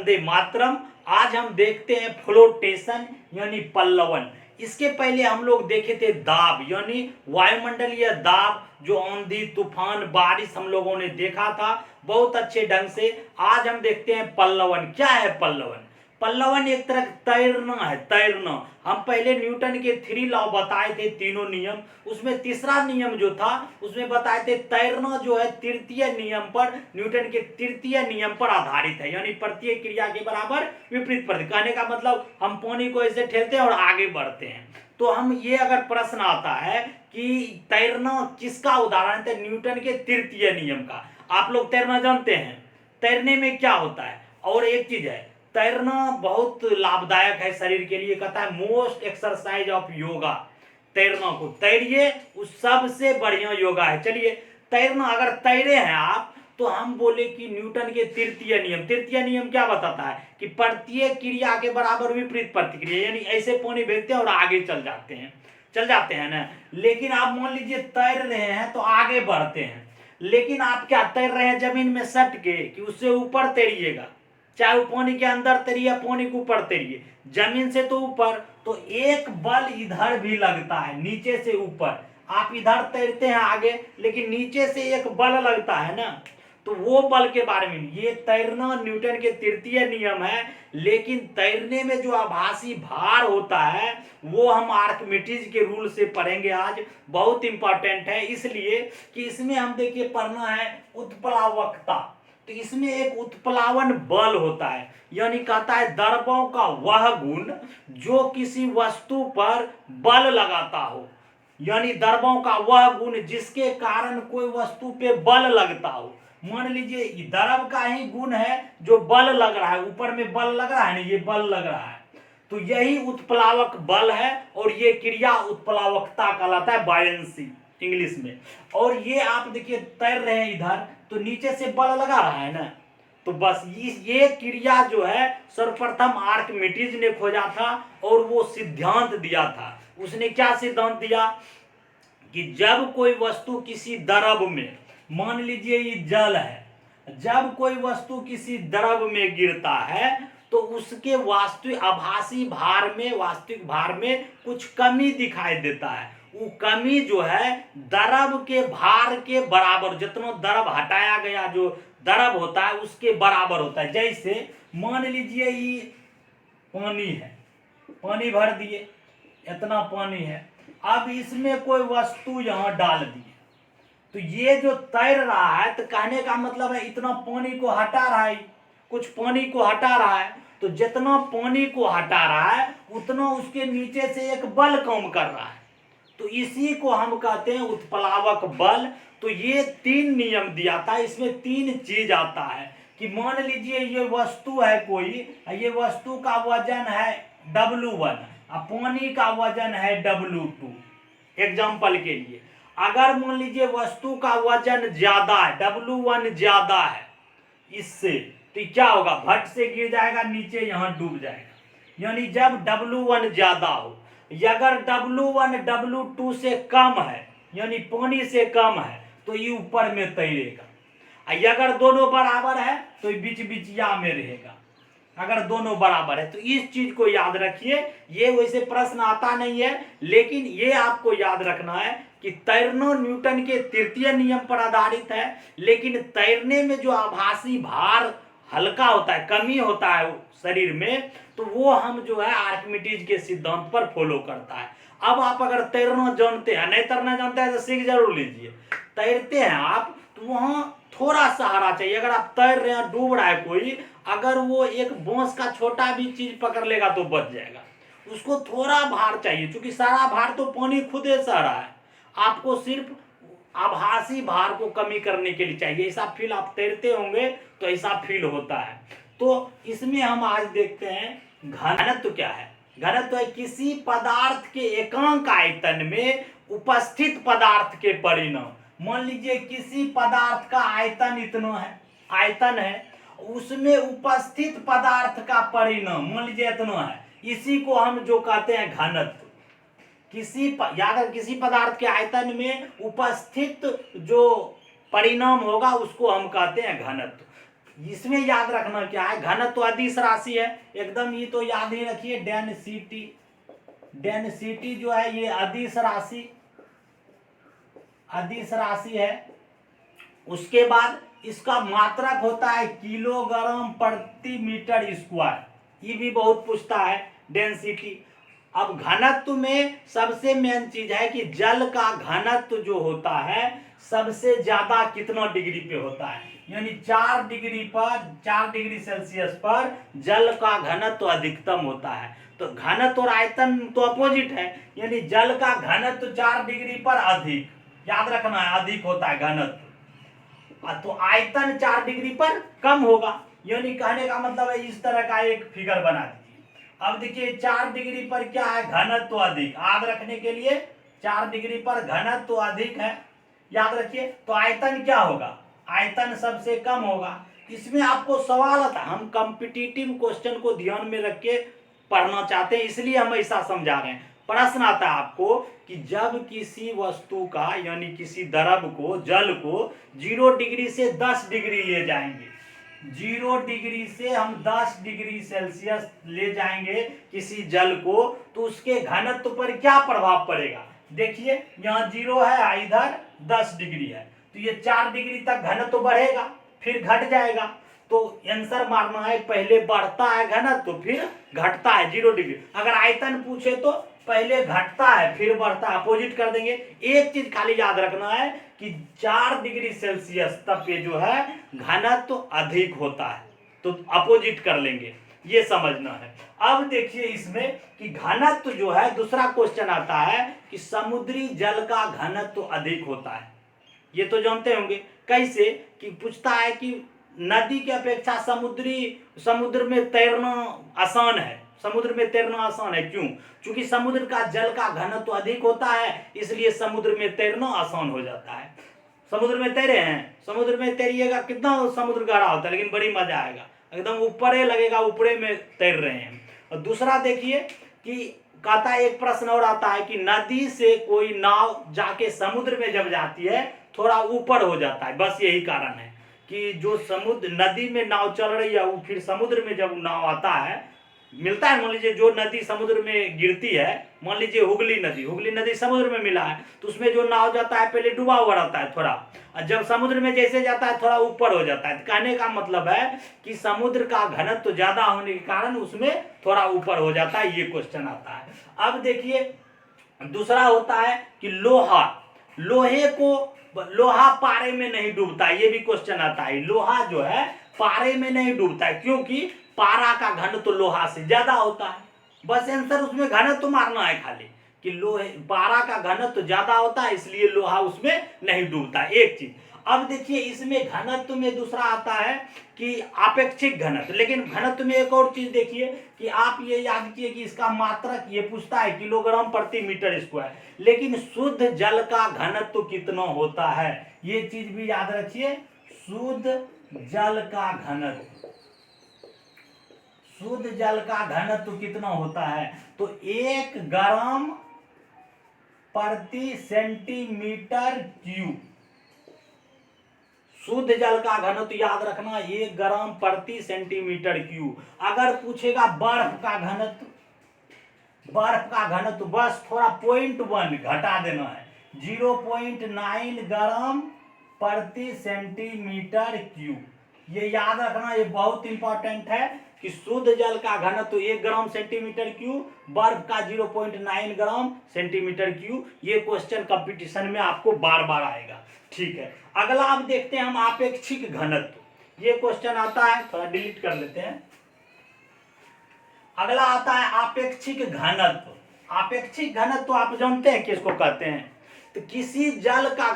वंदे मातरम। आज हम देखते हैं फ्लोटेशन यानी पल्लवन। इसके पहले हम लोग देखे थे दाब यानी वायुमंडलीय दाब, जो आंधी तूफान बारिश हम लोगों ने देखा था बहुत अच्छे ढंग से। आज हम देखते हैं पल्लवन। क्या है पल्लवन? पल्लवन एक तरह तैरना है, तैरना। हम पहले न्यूटन के 3 लॉ बताए थे, तीनों नियम। उसमें तीसरा नियम जो था उसमें बताए थे तैरना जो है तृतीय नियम पर, न्यूटन के तृतीय नियम पर आधारित है, यानी प्रत्येक क्रिया के बराबर विपरीत प्रति। कहने का मतलब हम पानी को ऐसे ठेलते हैं और आगे बढ़ते हैं। तो हम ये अगर प्रश्न आता है कि तैरना किसका उदाहरण है, न्यूटन के तृतीय नियम का। आप लोग तैरना जानते हैं, तैरने में क्या होता है। और एक चीज है, तैरना बहुत लाभदायक है शरीर के लिए। कहता है मोस्ट एक्सरसाइज ऑफ योगा। तैरना को तैरिए, उस सबसे बढ़िया योगा है। चलिए तैरना, अगर तैरे हैं आप तो हम बोले कि न्यूटन के तृतीय नियम क्या बताता है कि प्रत्येक क्रिया के बराबर विपरीत प्रतिक्रिया, यानी ऐसे पानी भेजते हैं और आगे चल जाते हैं ना। लेकिन आप मान लीजिए तैर रहे हैं तो आगे बढ़ते हैं, लेकिन आप क्या तैर रहे हैं जमीन में सट के कि उससे ऊपर तैरिएगा, चाहे वो पानी के अंदर तैरिए पानी के ऊपर तैरिए, जमीन से तो ऊपर। तो एक बल इधर भी लगता है नीचे से ऊपर। आप इधर तैरते हैं आगे, लेकिन नीचे से एक बल लगता है ना, तो वो बल के बारे में। ये तैरना न्यूटन के तृतीय नियम है। लेकिन तैरने में जो आभासी भार होता है वो हम आर्किमिडीज के रूल से पढ़ेंगे आज। बहुत इंपॉर्टेंट है, इसलिए कि इसमें हम देखिए पढ़ना है उत्प्लावकता। तो इसमें एक उत्प्लावन बल होता है, यानी कहता है दर्पण का वह गुण जो किसी वस्तु पर बल लगाता हो, यानी दर्पण का वह गुण जिसके कारण कोई वस्तु पे बल लगता हो। मान लीजिए द्रव का ही गुण है जो बल लग रहा है, ऊपर में बल लग रहा है ना, ये बल लग रहा है, तो यही उत्प्लावक बल है। और ये क्रिया उत्प्लावकता कहलाता है, बायंसी इंग्लिश में। और ये आप देखिए तैर रहे हैं इधर तो नीचे से बल लगा रहा है ना, तो बस ये क्रिया जो है सर्वप्रथम आर्किमिडीज ने खोजा था और वो सिद्धांत दिया था। उसने क्या सिद्धांत दिया कि जब कोई वस्तु किसी द्रव में, मान लीजिए ये जल है, जब कोई वस्तु किसी द्रव में गिरता है तो उसके वास्तविक भार में कुछ कमी दिखाई देता है। वो कमी जो है द्रव के भार के बराबर, जितना द्रव हटाया गया जो द्रव होता है उसके बराबर होता है। जैसे मान लीजिए ये पानी है, पानी भर दिए, इतना पानी है, अब इसमें कोई वस्तु यहां डाल दी, तो ये जो तैर रहा है, तो कहने का मतलब है इतना पानी को हटा रहा है, कुछ पानी को हटा रहा है। तो जितना पानी को हटा रहा है उतना उसके नीचे से एक बल काम कर रहा है, तो इसी को हम कहते हैं उत्प्लावक बल। तो ये 3 नियम दिया था, इसमें 3 चीज आता है कि मान लीजिए ये वस्तु है कोई, ये वस्तु का वजन है W1 और पानी का वजन है W2। एग्जाम्पल के लिए अगर मान लीजिए वस्तु का वजन ज्यादा है, W1 ज्यादा है इससे, तो क्या होगा, भट्ट से गिर जाएगा नीचे, यहां डूब जाएगा। यानी जब W1 ज्यादा हो, अगर W1 W2 से कम है यानी पानी से कम है तो ये ऊपर में तैरेगा। अगर दोनों बराबर है तो बीच बीचिया में रहेगा, अगर दोनों बराबर है। तो इस चीज को याद रखिए। ये वैसे प्रश्न आता नहीं है, लेकिन ये आपको याद रखना है कि तैरना न्यूटन के तृतीय नियम पर आधारित है, लेकिन तैरने में जो आभासी भार हल्का होता है, कमी होता है शरीर में, तो वो हम जो है आर्किमिडीज के सिद्धांत पर फॉलो करता है। अब आप अगर तैरना जानते हैं, नहीं तैरना जानते हैं तो सीख जरूर लीजिए। तैरते हैं आप तो वहां थोड़ा सहारा चाहिए। अगर आप तैर रहे हैं, डूब रहा है कोई, अगर वो एक बांस का छोटा भी चीज पकड़ लेगा तो बच जाएगा। उसको थोड़ा भार चाहिए, क्योंकि सारा भार तो पानी खुद ही सह रहा है, आपको सिर्फ आभासी भार को कमी करने के लिए चाहिए। ऐसा फील आप तैरते होंगे तो ऐसा फील होता है। तो इसमें हम आज देखते हैं घनत्व क्या है। घनत्व है किसी पदार्थ के एकांक आयतन में उपस्थित पदार्थ के परिणाम। मान लीजिए किसी पदार्थ का आयतन इतना है, आयतन है, उसमें उपस्थित पदार्थ का परिणाम मान लीजिए इतना है, इसी को हम जो कहते हैं घनत्व। किसी पदार्थ के आयतन में उपस्थित जो परिणाम होगा उसको हम कहते हैं घनत्व। इसमें याद रखना क्या है, घनत्व तो अदिश राशि है एकदम, ये तो याद ही रखिए। डेंसिटी जो है ये अदिश राशि है। उसके बाद इसका मात्रक होता है किलोग्राम प्रति मीटर स्क्वायर, ये भी बहुत पूछता है डेंसिटी। अब घनत्व में सबसे मेन चीज है कि जल का घनत्व जो होता है सबसे ज्यादा कितना डिग्री पे होता है, यानी 4 डिग्री सेल्सियस पर जल का घनत्व अधिकतम होता है। तो घनत्व और आयतन तो अपोजिट है, यानी जल का घनत्व 4 डिग्री पर अधिक, याद रखना है अधिक होता है घनत्व, तो आयतन 4 डिग्री पर कम होगा। यानी कहने का मतलब है इस तरह का एक फिगर बना दीजिए। अब देखिए 4 डिग्री पर क्या है, घनत्व अधिक, याद रखने के लिए 4 डिग्री पर घनत्व अधिक है, याद रखिए। तो आयतन क्या होगा, आयतन सबसे कम होगा। इसमें आपको सवाल आता है, हम कॉम्पिटिटिव क्वेश्चन को ध्यान में रख के पढ़ना चाहते हैं, इसलिए हम ऐसा समझा रहे हैं। प्रश्न आता है आपको कि जब किसी वस्तु का यानी किसी द्रव को, जल को 0 डिग्री से 10 डिग्री ले जाएंगे, 0 डिग्री से हम 10 डिग्री सेल्सियस ले जाएंगे किसी जल को, तो उसके घनत्व पर क्या प्रभाव पड़ेगा। देखिए यहाँ 0 है, इधर 10 डिग्री है, तो ये 4 डिग्री तक घनत्व बढ़ेगा, फिर घट जाएगा। तो आंसर मारना है, पहले बढ़ता है घनत्व फिर घटता है 0 डिग्री। अगर आयतन पूछे तो पहले घटता है फिर बढ़ता है, अपोजिट कर देंगे। एक चीज खाली याद रखना है कि 4 डिग्री सेल्सियस तक पे जो है घनत्व अधिक होता है, तो अपोजिट कर लेंगे, ये समझना है। अब देखिए इसमें कि घनत्व जो है, दूसरा क्वेश्चन आता है कि समुद्री जल का घनत्व अधिक होता है, ये तो जानते होंगे। कैसे कि पूछता है कि नदी की अपेक्षा समुद्र में तैरना आसान है, समुद्र में तैरना आसान है, क्यों? क्योंकि समुद्र का जल का घनत्व अधिक होता है, इसलिए समुद्र में तैरना आसान हो जाता है। समुद्र में तैरे हैं, समुद्र में तैरिएगा, कितना समुद्र गहरा होता है, लेकिन बड़ी मजा आएगा, एकदम ऊपरे लगेगा, ऊपरे में तैर रहे हैं। और दूसरा देखिए कि कहता है, एक प्रश्न और आता है कि नदी से कोई नाव जाके समुद्र में जब जाती है थोड़ा ऊपर हो जाता है, बस यही कारण है कि जो समुद्र, नदी में नाव चल रही है, वो फिर समुद्र में जब नाव आता है, मिलता है, मान लीजिए जो नदी समुद्र में गिरती है, मान लीजिए हुगली नदी समुद्र में मिला है, तो उसमें जो नाव जाता है पहले डूबा हुआ रहता है थोड़ा, और जब समुद्र में जैसे जाता है थोड़ा ऊपर हो जाता है। तो कहने का मतलब है कि समुद्र का घनत्व तो ज्यादा होने के कारण उसमें थोड़ा ऊपर हो जाता है, ये क्वेश्चन आता है। अब देखिए दूसरा होता है कि लोहा पारे में नहीं डूबता, ये भी क्वेश्चन आता है। लोहा जो है पारे में नहीं डूबता है, क्योंकि पारा का घनत्व तो लोहा से ज्यादा होता है। बस आंसर उसमें घनत्व तो मारना है खाली कि पारा का घनत्व तो ज्यादा होता है, इसलिए लोहा उसमें नहीं डूबता, एक चीज। अब देखिए इसमें घनत्व में दूसरा आता है कि आपेक्षिक घनत्व, लेकिन घनत्व में एक और चीज देखिए कि आप ये याद कीजिए कि इसका मात्रक ये पूछता है किलोग्राम प्रति मीटर स्क्वायर, लेकिन शुद्ध जल का घनत्व कितना होता है, ये चीज भी याद रखिए। शुद्ध जल का घनत्व कितना होता है, तो 1 ग्राम प्रति सेंटीमीटर क्यूब। शुद्ध जल का घनत्व याद रखना 1 ग्राम प्रति सेंटीमीटर क्यूब। अगर पूछेगा बर्फ का घनत्व बस थोड़ा 0.1 घटा देना है, 0.9 ग्राम प्रति सेंटीमीटर क्यूब। ये याद रखना, ये बहुत इंपॉर्टेंट है कि शुद्ध जल का घनत्व 1 ग्राम सेंटीमीटर क्यूब, बर्फ का 0.9 ग्राम सेंटीमीटर क्यूब। ये क्वेश्चन कंपटीशन में आपको बार बार आएगा, ठीक है। अगला आप देखते हैं हम आपेक्षिक घनत्व, ये क्वेश्चन आता है, थोड़ा डिलीट कर लेते हैं। अगला आता है आपेक्षिक घनत्व। आपेक्षिक घनत्व आप जानते हैं किसको कहते हैं, तो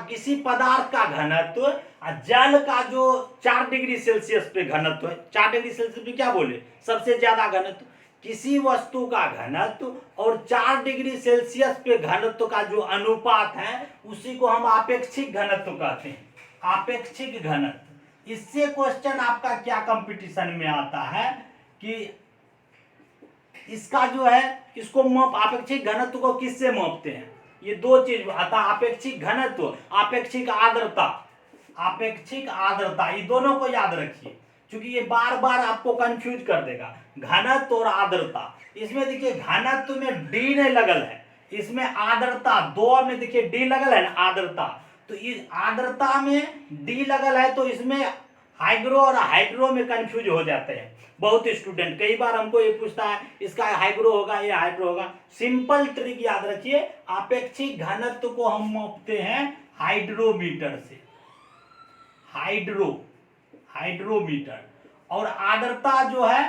किसी पदार्थ का घनत्व, जल का जो 4 डिग्री सेल्सियस पे घनत्व है, 4 डिग्री सेल्सियस पे क्या बोले, सबसे ज्यादा घनत्व, किसी वस्तु का घनत्व और 4 डिग्री सेल्सियस पे घनत्व का जो अनुपात है उसी को हम आपेक्षिक घनत्व कहते हैं। आपेक्षिक घनत्व, इससे क्वेश्चन आपका क्या कंपटीशन में आता है कि इसका जो है, इसको आपेक्षिक घनत्व को किससे मापते हैं, ये दो चीज आता है, आपेक्षिक घनत्व, आपेक्षिक आर्द्रता, ये दोनों को याद रखिए क्योंकि ये बार बार आपको कंफ्यूज कर देगा। घनत्व और आर्द्रता, इसमें देखिए घनत्व में डी नहीं लगल है, इसमें आर्द्रता, दो में देखिए डी लगल है ना आर्द्रता, तो इस आर्द्रता में डी लगल है, तो इसमें हाइग्रो और हाइड्रो में कंफ्यूज हो जाते हैं बहुत स्टूडेंट। कई बार हमको ये पूछता है इसका हाइग्रो होगा या हाइड्रो होगा। सिंपल ट्रिक याद रखिए, आपेक्षिक घनत्व को हम मापते हैं हाइड्रोमीटर से, हाइड्रोमीटर, और आर्द्रता जो है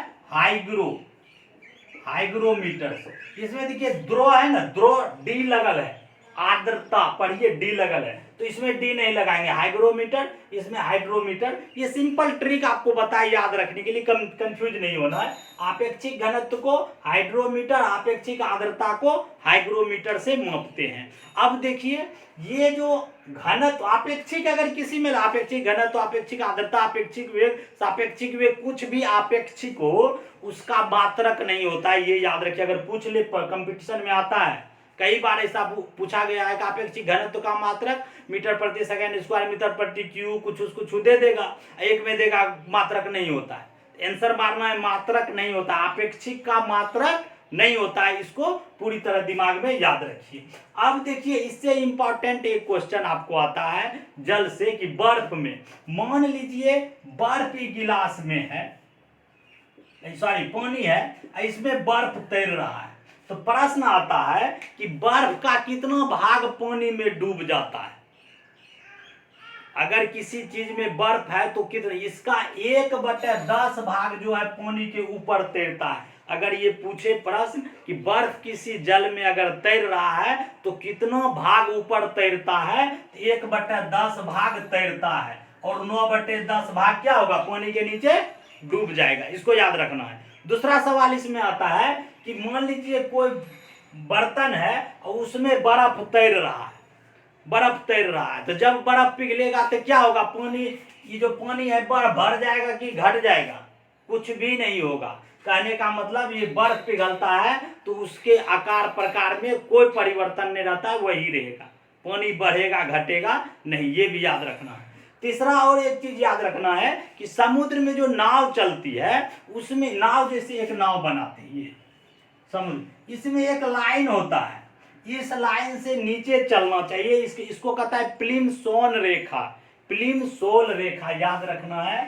हाइग्रोमीटर से। इसमें देखिए द्रो है ना, द्रो डी लगल है, आर्द्रता पढ़िए डी लगल है, तो इसमें डी नहीं लगाएंगे, हाइग्रोमीटर, इसमें हाइड्रोमीटर। ये सिंपल ट्रिक आपको बताया याद रखने के लिए, कंफ्यूज नहीं होना है। आपेक्षिक घनत्व को हाइड्रोमीटर, आपेक्षिक आर्द्रता को हाइग्रोमीटर से मापते हैं। अब देखिए ये जो घनत्व आपेक्षिक, अगर किसी में आपेक्षिक घनत्व, आपेक्षिक आर्द्रता, आपेक्षिक वेग, सापेक्षिक वेग, कुछ भी आपेक्षिक हो उसका मात्रक नहीं होता है, ये याद रखिए। अगर पूछ ले, कंपटीशन में आता है, कई बार ऐसा पूछा गया है कि आपेक्षिक घनत्व का मात्रक मीटर प्रति सेकंड स्क्वायर, मीटर प्रति क्यूब, कुछ दे देगा, एक में देगा, मात्रक नहीं होता है। आंसर मारना है, मात्रक नहीं होता, आपेक्षिक का मात्रक नहीं होता है, इसको पूरी तरह दिमाग में याद रखिए। अब देखिए इससे इंपॉर्टेंट एक क्वेश्चन आपको आता है जल से, कि बर्फ में, मान लीजिए बर्फ की गिलास में है, सॉरी पानी है, इसमें बर्फ तैर रहा है, तो प्रश्न आता है कि बर्फ का कितना भाग पानी में डूब जाता है। अगर किसी चीज में बर्फ है तो कितना, इसका 1/10 भाग जो है पानी के ऊपर तैरता है। अगर ये पूछे प्रश्न कि बर्फ किसी जल में अगर तैर रहा है तो कितना भाग ऊपर तैरता है, 1/10 भाग तैरता है, और 9/10 भाग क्या होगा, पानी के नीचे डूब जाएगा। इसको याद रखना है। दूसरा सवाल इसमें आता है कि मान लीजिए कोई बर्तन है और उसमें बर्फ तैर रहा है, तो जब बर्फ पिघलेगा तो क्या होगा, पानी, ये जो पानी है बर्फ भर जाएगा कि घट जाएगा, कुछ भी नहीं होगा। कहने का मतलब ये बर्फ पिघलता है तो उसके आकार प्रकार में कोई परिवर्तन नहीं रहता है, वही रहेगा, पानी बढ़ेगा घटेगा नहीं, ये भी याद रखना है। तीसरा और एक चीज याद रखना है कि समुद्र में जो नाव चलती है, उसमें नाव जैसे एक नाव बनाते हैं ये समुद्र, इसमें एक लाइन होता है, इस लाइन से नीचे चलना चाहिए, इसको कहता है प्लिमसोन रेखा, प्लिमसोल रेखा याद रखना है,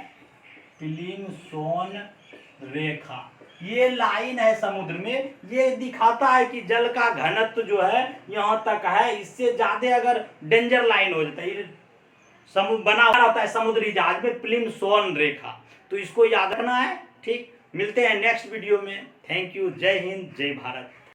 प्लिमसोन रेखा। ये लाइन है समुद्र में, ये दिखाता है कि जल का घनत्व जो है यहाँ तक है, इससे ज्यादा अगर डेंजर लाइन हो जाता है, समुद्र बना होता है समुद्री जहाज में प्लिमसोन रेखा, तो इसको याद रखना है। ठीक, मिलते हैं नेक्स्ट वीडियो में। थैंक यू, जय हिंद, जय भारत।